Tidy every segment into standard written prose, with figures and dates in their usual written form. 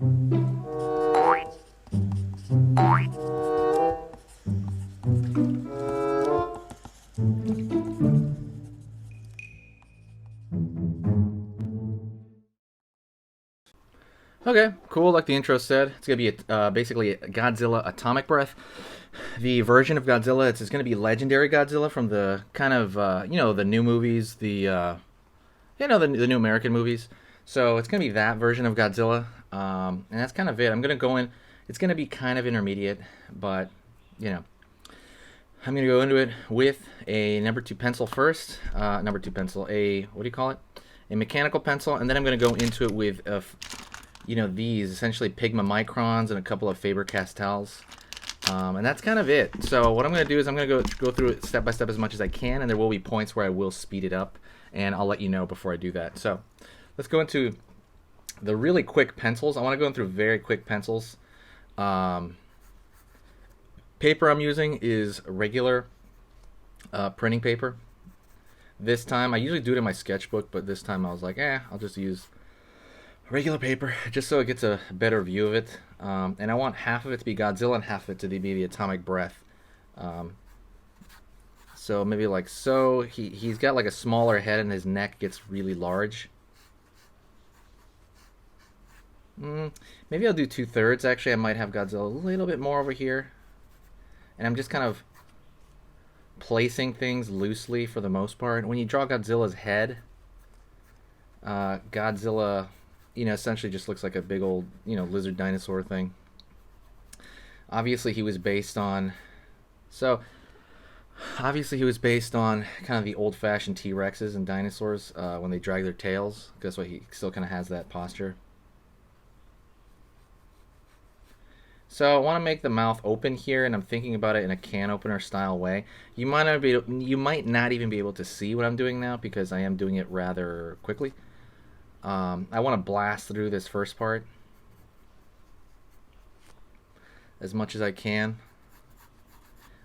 Okay, cool. Like the intro said, it's gonna be basically Godzilla Atomic Breath. The version of Godzilla, it's gonna be legendary Godzilla from the kind of the new movies, the new American movies. So it's gonna be that version of Godzilla, and that's kind of it. I'm gonna go in. It's gonna be kind of intermediate, but you know, I'm gonna go into it with a number two pencil first. Number two pencil, a what do you call it? A mechanical pencil, and then I'm gonna go into it with these essentially Pigma microns and a couple of Faber-Castells. And that's kind of it. So what I'm going to do is I'm going to go through it step by step as much as I can, and there will be points where I will speed it up, and I'll let you know before I do that. So let's go into the really quick pencils. I want to go through very quick pencils. Paper I'm using is regular printing paper. This time, I usually do it in my sketchbook, but this time I was like, I'll just use regular paper just so it gets a better view of it. And I want half of it to be Godzilla and half of it to be the atomic breath. So maybe like so. He's got like a smaller head and his neck gets really large. Maybe I'll do 2/3. Actually, I might have Godzilla a little bit more over here. And I'm just kind of placing things loosely for the most part. When you draw Godzilla's head, Godzilla essentially just looks like a big old, lizard dinosaur thing. Obviously, he was based on kind of the old-fashioned T-Rexes and dinosaurs when they drag their tails. That's why he still kind of has that posture. So I want to make the mouth open here, and I'm thinking about it in a can opener style way. You might not even be able to see what I'm doing now because I am doing it rather quickly. I want to blast through this first part as much as I can.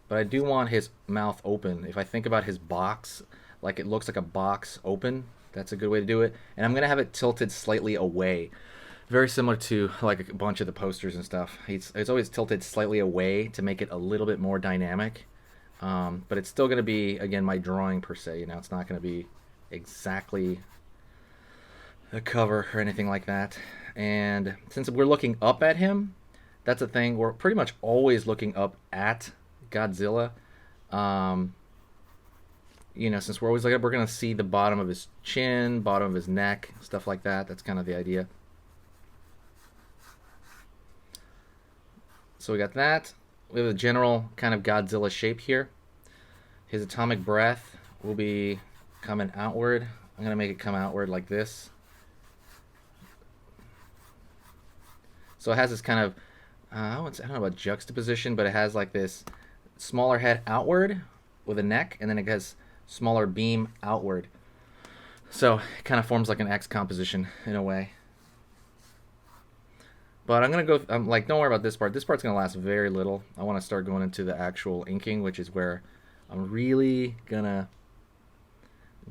But I do want his mouth open. If I think about his box, like it looks like a box open, that's a good way to do it. And I'm going to have it tilted slightly away. Very similar to like a bunch of the posters and stuff. It's always tilted slightly away to make it a little bit more dynamic. But it's still going to be, again, my drawing per se. It's not going to be exactly a cover or anything like that. And since we're looking up at him, that's a thing. We're pretty much always looking up at Godzilla. Since we're always like we're gonna see the bottom of his chin, bottom of his neck, stuff like that. That's kind of the idea. So we got that. We have a general kind of Godzilla shape here. His atomic breath will be coming outward. I'm gonna make it come outward like this. So it has this kind of, I don't know about juxtaposition, but it has like this smaller head outward with a neck, and then it has smaller beam outward. So it kind of forms like an X composition in a way. But I'm going to go, don't worry about this part. This part's going to last very little. I want to start going into the actual inking, which is where I'm really going to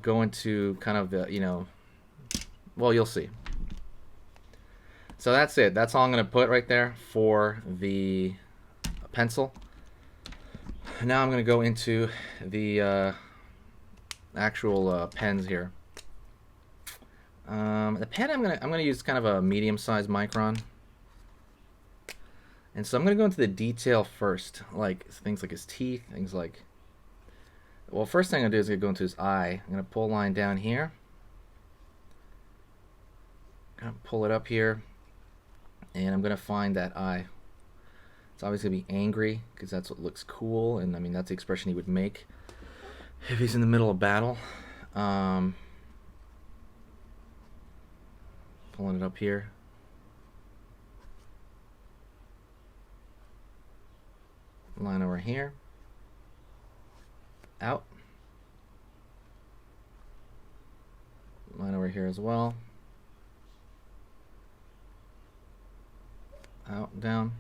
go into kind of the, well, you'll see. So that's it. That's all I'm going to put right there for the pencil. Now I'm going to go into the actual pens here. The pen I'm going to use kind of a medium-sized micron. And so I'm going to go into the detail first, like things like his teeth, things like... Well, first thing I'm going to do is go into his eye. I'm going to pull a line down here. I'm going to pull it up here. And I'm going to find that eye. It's obviously going to be angry because that's what looks cool. And I mean, that's the expression he would make if he's in the middle of battle. Pulling it up here. Line over here. Out. Line over here as well. Out, down.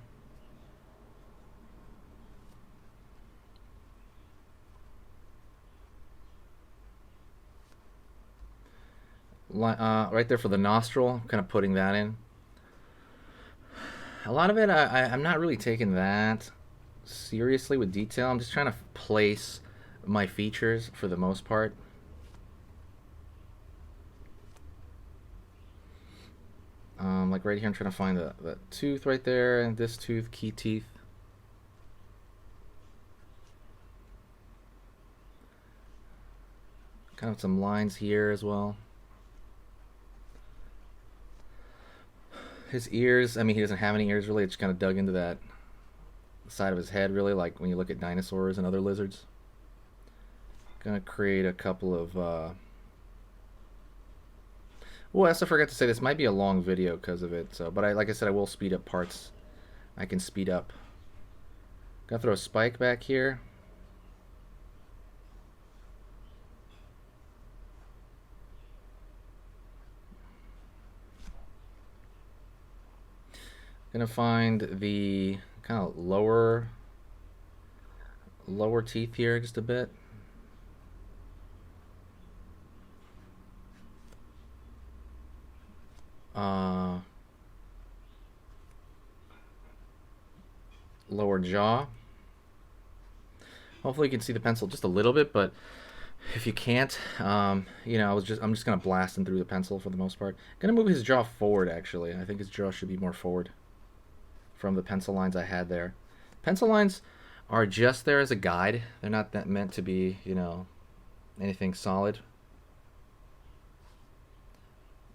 Right there for the nostril, I'm kind of putting that in. A lot of it, I'm not really taking that seriously with detail. I'm just trying to place my features for the most part. Like right here, I'm trying to find the tooth right there, and this tooth, key teeth. Kind of some lines here as well. His ears, I mean, he doesn't have any ears really. It's kind of dug into that side of his head, really, like when you look at dinosaurs and other lizards. Gonna create a couple of oh, I also forgot to say this might be a long video because of it. So, but like I said, I will speed up parts. I can speed up. Gotta throw a spike back here. Gonna find the kind of lower teeth here just a bit. Lower jaw. Hopefully you can see the pencil just a little bit, but if you can't, you know, I'm just gonna blast him through the pencil for the most part. Gonna move his jaw forward. Actually, I think his jaw should be more forward from the pencil lines I had there. Pencil lines are just there as a guide. They're not that meant to be, you know, anything solid.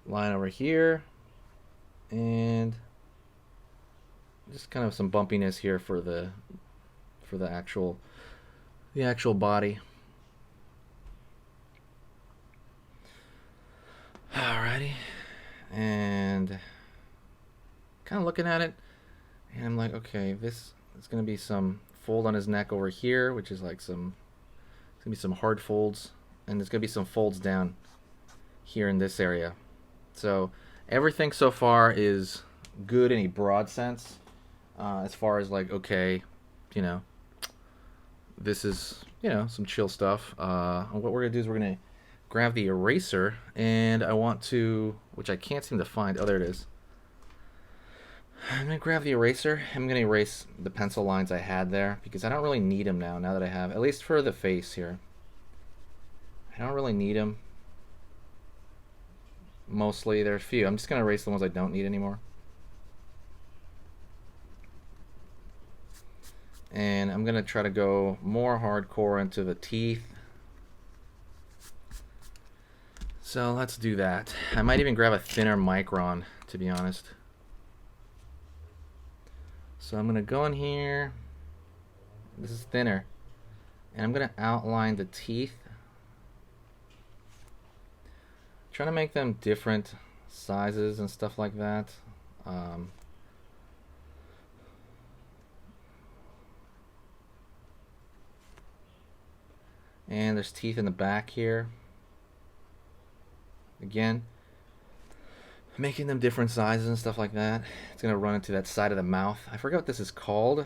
Line over here, and just kind of some bumpiness here for the actual body. Alrighty, and kind of looking at it, and I'm like, okay, this is gonna be some fold on his neck over here, which is like it's gonna be some hard folds, and there's gonna be some folds down here in this area. So everything so far is good in a broad sense, as far as like, okay, you know, this is, you know, some chill stuff. What we're gonna do is we're gonna grab the eraser, and I want to, which I can't seem to find. Oh, there it is. I'm gonna grab the eraser. I'm gonna erase the pencil lines I had there because I don't really need them now that I have, at least for the face here. I don't really need them. Mostly, there are a few. I'm just gonna erase the ones I don't need anymore. And I'm gonna try to go more hardcore into the teeth. So let's do that. I might even grab a thinner micron, to be honest. So I'm gonna go in here. This is thinner, and I'm gonna outline the teeth. Trying to make them different sizes and stuff like that. And there's teeth in the back here. Again, making them different sizes and stuff like that. It's gonna run into that side of the mouth. I forget what this is called.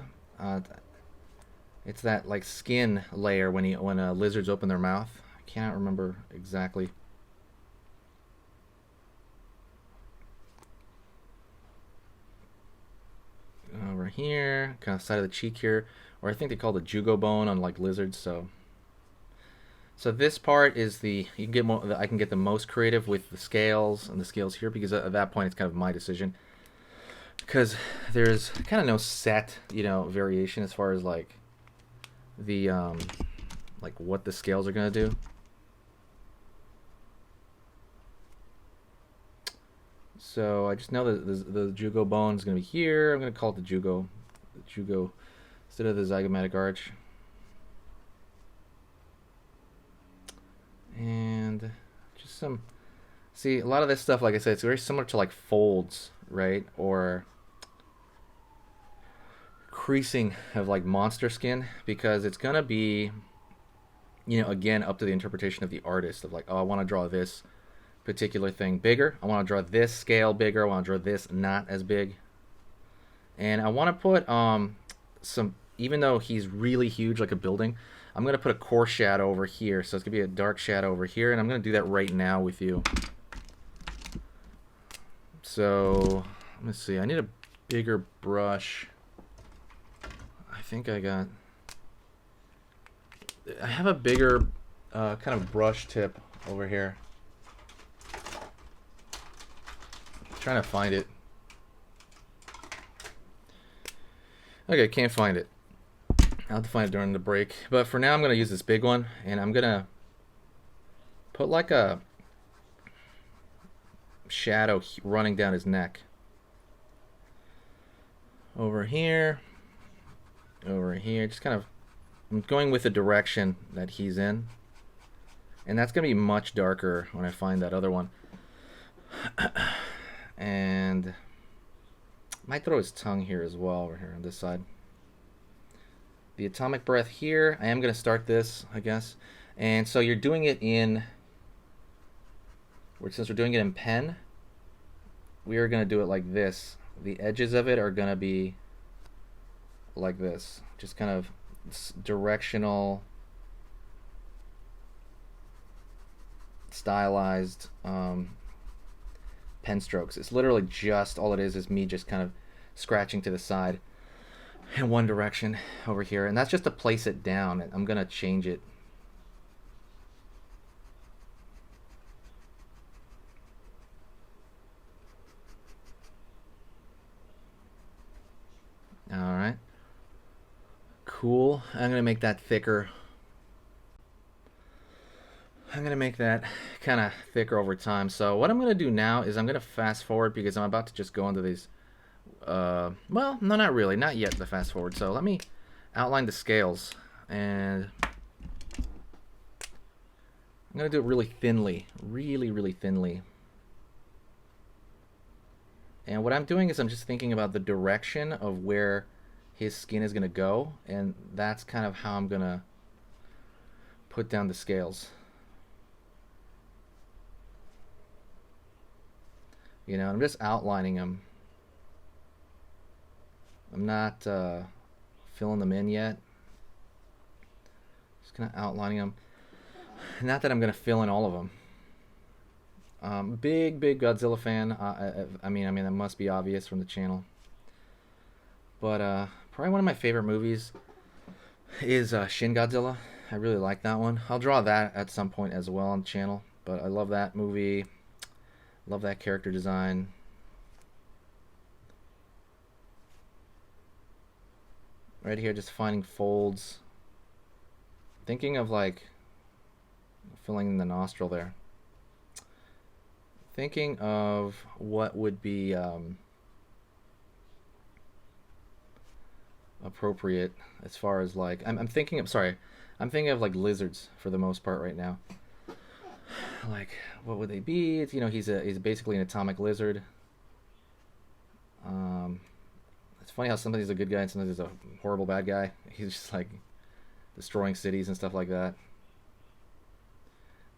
It's that like skin layer when lizards open their mouth. I can't remember exactly. Over here, kind of side of the cheek here, or I think they call it the jugo bone on like lizards. So this part is you can get more. I can get the most creative with the scales and the scales here because at that point it's kind of my decision. Because there's kind of no set, you know, variation as far as like the like what the scales are gonna do. So I just know that the jugo bone is gonna be here. I'm gonna call it the jugo instead of the zygomatic arch. And just some, see, a lot of this stuff, like I said, it's very similar to like folds, right? Or creasing of like monster skin, because it's gonna be, you know, again, up to the interpretation of the artist of like, oh, I want to draw this particular thing bigger. I want to draw this scale bigger. I want to draw this not as big. And I want to put some, even though he's really huge like a building, I'm going to put a core shadow over here. So it's going to be a dark shadow over here, and I'm going to do that right now with you. So let's see. I need a bigger brush. I think I have a bigger kind of brush tip over here. I'm trying to find it. Okay, can't find it. I'll have to find it during the break. But for now, I'm going to use this big one, and I'm going to put like a shadow running down his neck. Over here, just kind of, I'm going with the direction that he's in. And that's going to be much darker when I find that other one. And I might throw his tongue here as well, over here on this side. The atomic breath here, I am going to start this, I guess. And so you're doing it in, since we're doing it in pen, we are going to do it like this. The edges of it are going to be like this. Just kind of directional, stylized pen strokes. It's literally just, all it is me just kind of scratching to the side in one direction over here. And that's just to place it down. I'm going to change it. Alright. Cool. I'm going to make that thicker. I'm going to make that kind of thicker over time. So what I'm going to do now is I'm going to fast forward because I'm about to just go into these. Well, no, not really. Not yet the fast forward. So let me outline the scales. And I'm going to do it really thinly. Really, really thinly. And what I'm doing is I'm just thinking about the direction of where his skin is going to go. And that's kind of how I'm going to put down the scales. You know, I'm just outlining them. I'm not filling them in yet. Just kind of outlining them. Not that I'm going to fill in all of them. Big Godzilla fan. I mean, that must be obvious from the channel. But probably one of my favorite movies is Shin Godzilla. I really like that one. I'll draw that at some point as well on the channel. But I love that movie. Love that character design. Right here, just finding folds. Thinking of like filling in the nostril there. Thinking of what would be appropriate as far as like I'm thinking of like lizards for the most part right now. Like what would they be? It's, you know, he's basically an atomic lizard. It's funny how sometimes he's a good guy and sometimes he's a horrible bad guy. He's just like destroying cities and stuff like that.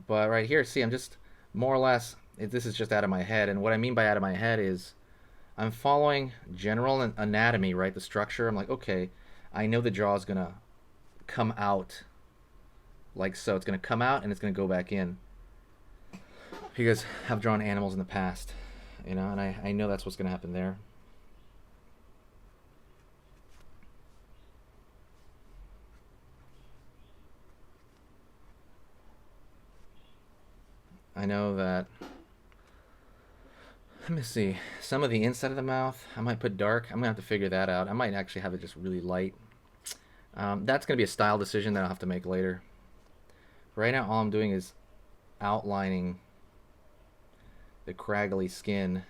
But right here, see, I'm just more or less, this is just out of my head. And what I mean by out of my head is I'm following general anatomy, right? The structure. I'm like, okay, I know the jaw is going to come out like so. It's going to come out and it's going to go back in. Because I've drawn animals in the past, you know, and I know that's what's going to happen there. I know that, let me see, some of the inside of the mouth, I might put dark. I'm going to have to figure that out. I might actually have it just really light. That's going to be a style decision that I'll have to make later. Right now, all I'm doing is outlining the craggly skin.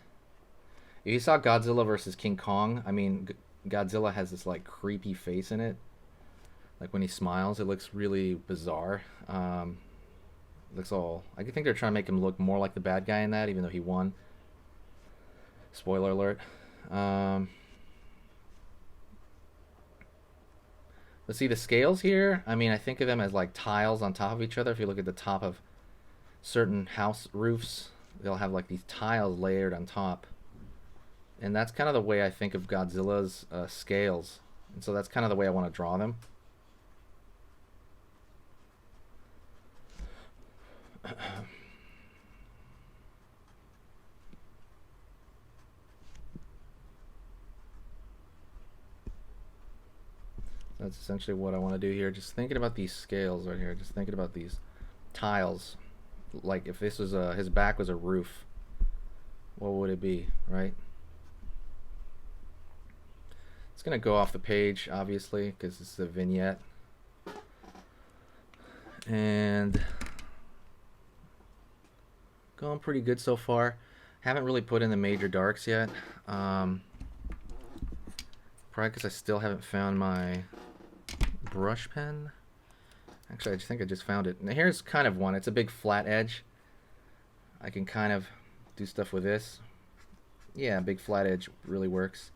If you saw Godzilla versus King Kong, I mean, Godzilla has this like creepy face in it. Like when he smiles, it looks really bizarre. Looks all, I think they're trying to make him look more like the bad guy in that, even though he won. Spoiler alert. Let's see the scales here. I mean, I think of them as like tiles on top of each other. If you look at the top of certain house roofs, they'll have like these tiles layered on top. And that's kind of the way I think of Godzilla's scales. And so that's kind of the way I want to draw them. That's essentially what I want to do here. Just thinking about these scales right here. Just thinking about these tiles. Like if this was his back was a roof, what would it be, right? It's gonna go off the page, obviously, because it's a vignette. And going pretty good so far. Haven't really put in the major darks yet. Probably because I still haven't found my brush pen. Actually, I think I just found it. Now here's kind of one. It's a big flat edge. I can kind of do stuff with this. Yeah, big flat edge really works.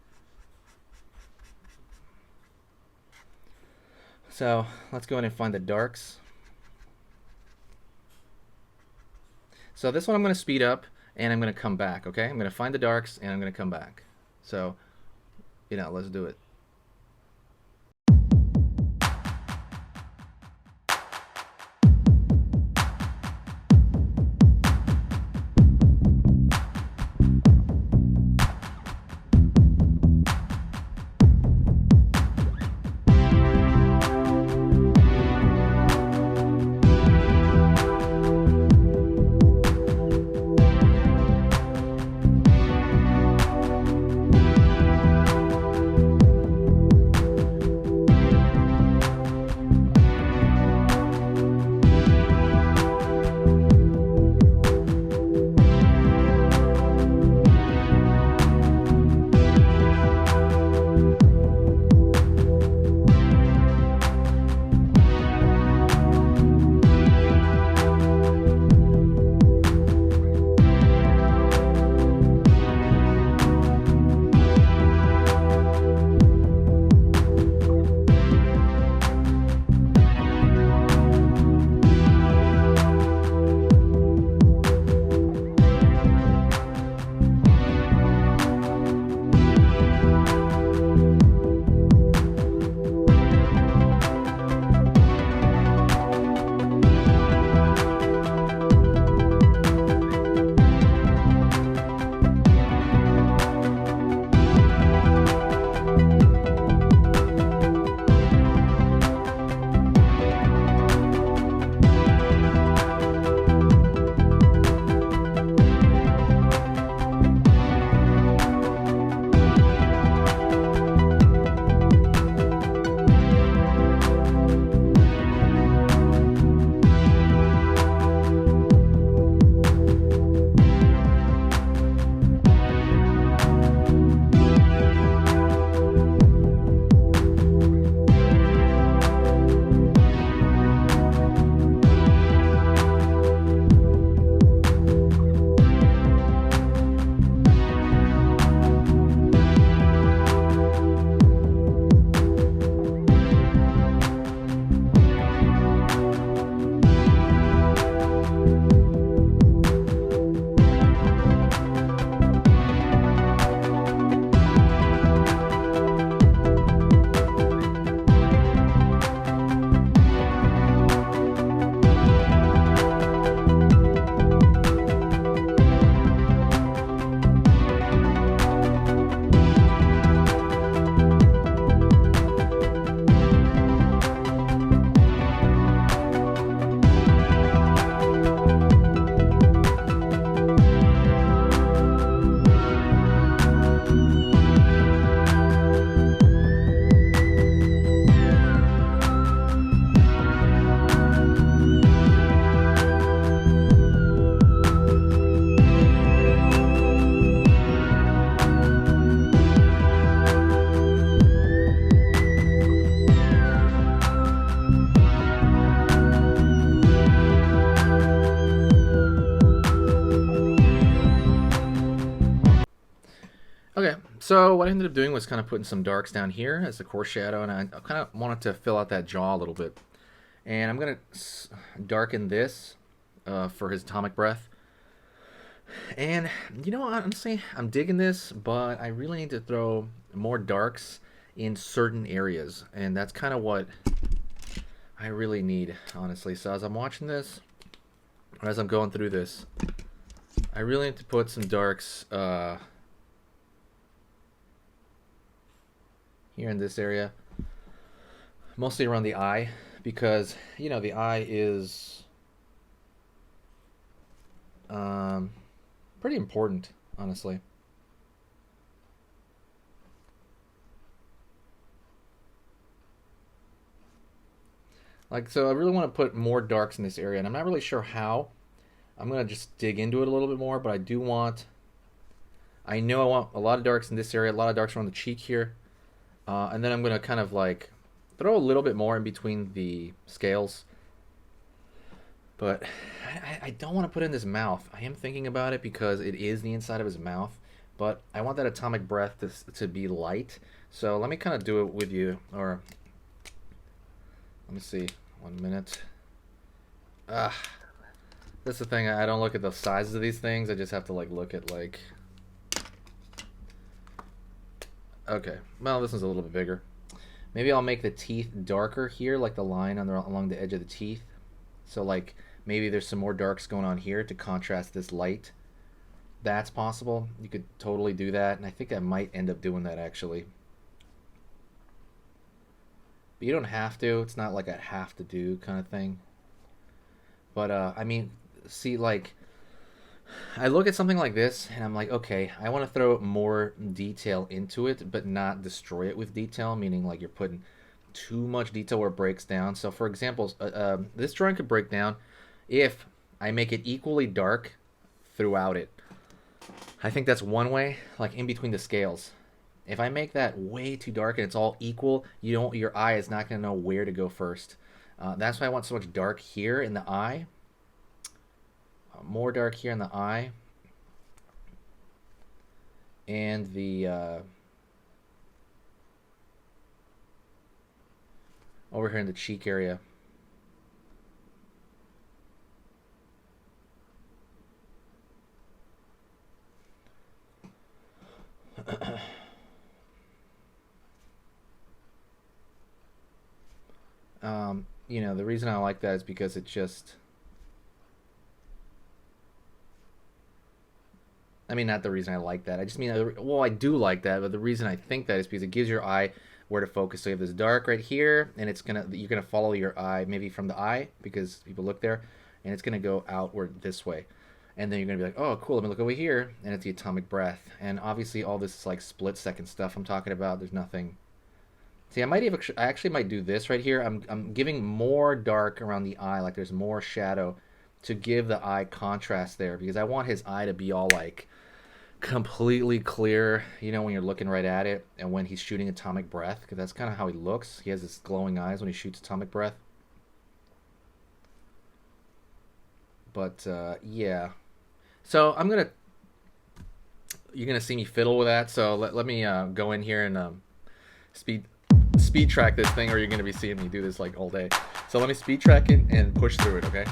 So let's go in and find the darks. So this one I'm going to speed up and I'm going to come back, okay? I'm going to find the darks and I'm going to come back. So, let's do it. Okay, so what I ended up doing was kind of putting some darks down here as the core shadow, and I kind of wanted to fill out that jaw a little bit. And I'm going to darken this for his atomic breath. And, honestly, I'm digging this, but I really need to throw more darks in certain areas. And that's kind of what I really need, honestly. So as I'm watching this, or as I'm going through this, I really need to put some darks here in this area. mostly around the eye, because the eye is um, pretty important, honestly. Like, so I really want to put more darks in this area, and I'm not really sure how. I'm gonna just dig into it a little bit more, but I do want. I know I want a lot of darks in this area, a lot of darks around the cheek here, and then I'm gonna kind of like throw a little bit more in between the scales. But I don't want to put in his mouth. I am thinking about it because it is the inside of his mouth, but I want that atomic breath to be light. So let me kind of do it with you, or let me see. 1 minute. Ah, that's the thing. I don't look at the sizes of these things. I just have to like look at like. Okay, well this one's a little bit bigger. Maybe I'll make the teeth darker here, like the line along the edge of the teeth. So like maybe there's some more darks going on here to contrast this light. That's possible. You could totally do that, and I think I might end up doing that actually. But you don't have to. It's not like a have to do kind of thing. But I mean, see, like I look at something like this and I'm like, okay, I want to throw more detail into it, but not destroy it with detail, meaning like you're putting too much detail where it breaks down. So for example, this drawing could break down if I make it equally dark throughout it. I think that's one way, like in between the scales. If I make that way too dark and it's all equal, your eye is not going to know where to go first. That's why I want so much dark here in the eye. More dark here in the eye. And the over here in the cheek area. The reason I like that is because it just, I mean, not the reason I like that. I just mean, well, I do like that, but the reason I think that is because it gives your eye where to focus. So you have this dark right here, and you're gonna follow your eye maybe from the eye because people look there, and it's gonna go outward this way, and then you're gonna be like, oh, cool. Let me look over here, and it's the atomic breath. And obviously, all this is like split-second stuff I'm talking about. There's nothing. See, I actually might do this right here. I'm giving more dark around the eye, like there's more shadow, to give the eye contrast there, because I want his eye to be all like completely clear, when you're looking right at it, and when he's shooting atomic breath, because that's kind of how he looks. He has this glowing eyes when he shoots atomic breath. But yeah, so you're gonna see me fiddle with that. So let me go in here and speed track this thing, or you're gonna be seeing me do this like all day. So let me speed track it and push through it, okay?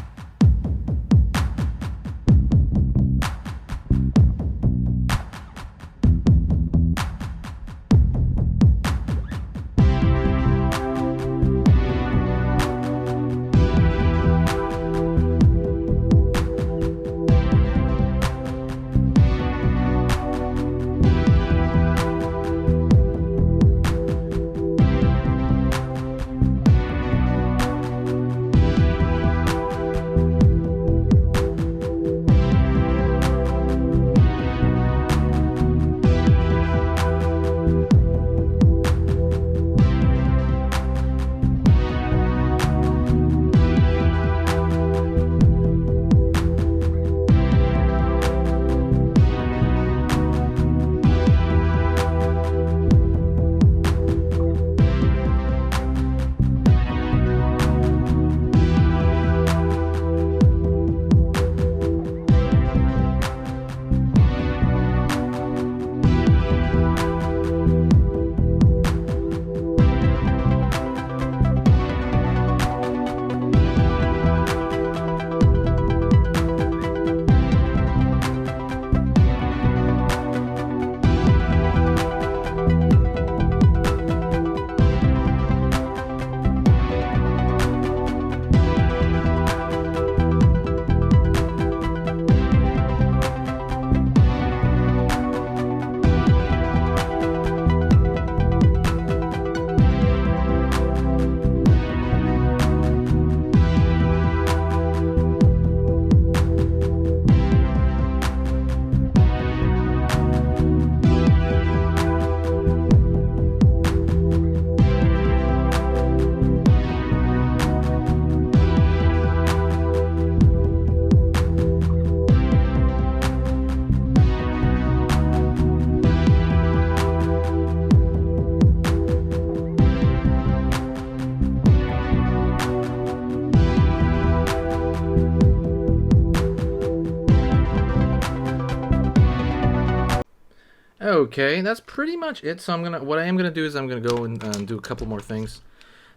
Okay, that's pretty much it. So what I am gonna do is I'm gonna go and do a couple more things.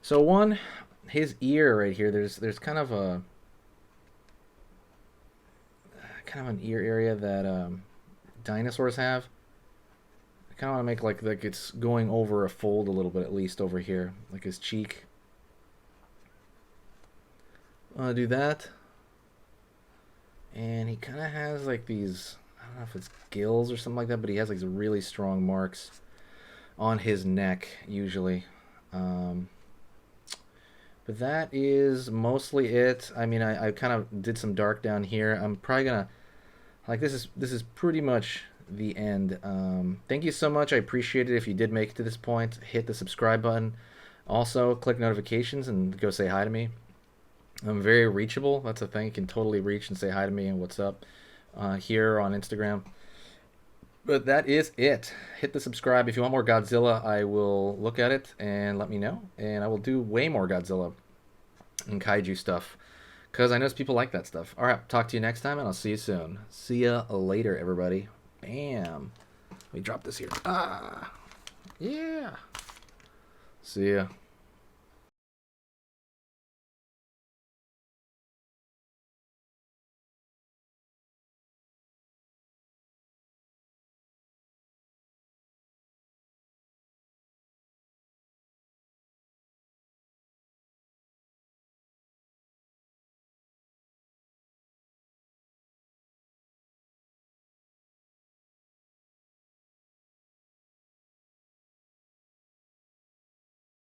So one, his ear right here. There's kind of an ear area that dinosaurs have. I kind of want to make like it's going over a fold a little bit at least over here, like his cheek. I want to do that. And he kind of has like these, I don't know if it's gills or something like that, but he has like really strong marks on his neck usually. But that is mostly it. I mean, I kind of did some dark down here. I'm probably gonna like this is pretty much the end. Thank you so much. I appreciate it. If you did make it to this point, hit the subscribe button. Also, click notifications and go say hi to me. I'm very reachable. That's a thing. You can totally reach and say hi to me and what's up here on Instagram. But that is it. Hit the subscribe. If you want more Godzilla, I will look at it and let me know. And I will do way more Godzilla and kaiju stuff. Because I know people like that stuff. Alright, talk to you next time and I'll see you soon. See ya later, everybody. Bam. Let me drop this here. Ah. Yeah. See ya.